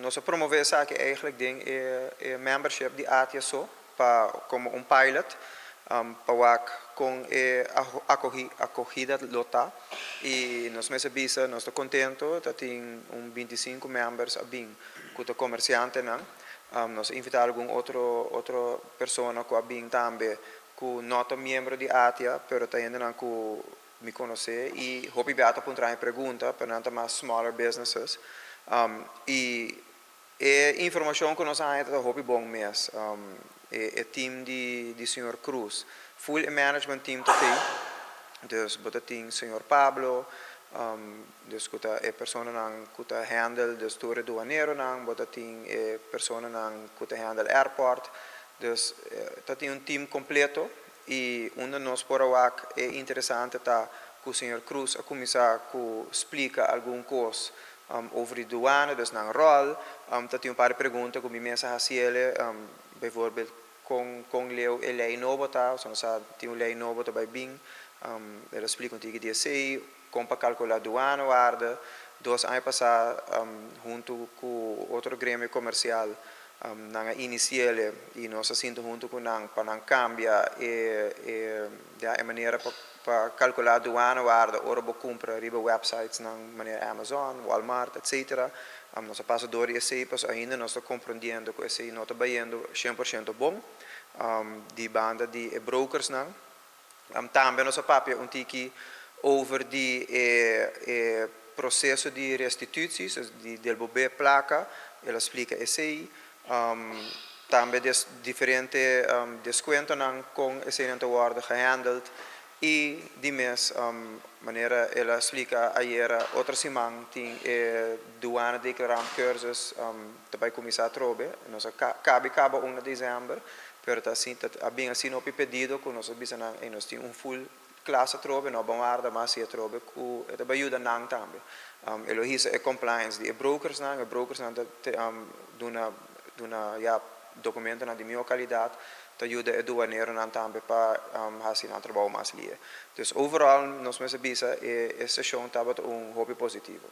nós promovemos aqui eigenlijk ding membership de ATIA so para como pilot para com acogida lota e nós mesmo bisa nós estamos contentos que tem 25 members a bem que comerciante não nós invitar algum outro persona que a bem também que não é membro de ATIA pero ainda não que me conhece e hope beata puntra em pergunta para não mais smaller businesses e informação que nós temos hope bom mês é team de senhor Cruz full management team também dus bota tem senhor Pablo dus kuta persona nang kuta handle dus tour doanero nang bota tem persona nang kuta handle airport dus tem team completo e onde nós por awak é interessante tá que o senhor Cruz a começar a explica alguma coisa over de douane, dus naar rol. Dat hij een paar perguntas que mensen hacen, bijvoorbeeld con leu e lei novo tá, so sa tem lei novo tá by bing, ela explica onde que dia sei, como para calcular douane waarde, dos anos passar junto com outro grêmio comercial na iniciale e nós assim junto com nang para cambia a maneira para calcular douane waarde ora bo compra riba websites na maneira Amazon, Walmart, etc. Nós passadores esse pas ainda nós estamos compreendendo que esse não está baiando 100% bom de banda de brokers não também nós papel tiki over de processo de restituições de del bobé placa ela explica esse também diferente desconto não com esse não worden gehandeld e de mes maneira ela explica ayer outra semana tem douane declarant cursus também começar a trobe nós acaba 1 de dezembro pero assim bem assim no pedido que nós bisana e nós tem full classe trobe no bom arda mas se trobe que também ajuda nang também elo hisa compliance de brokers nang duna ja documento na de minha qualidade te ajuda a douaneiro nan também para fazer um trabalho mais livre. Dus overal nós mesmo bisa essa sessão estava hobby positivo.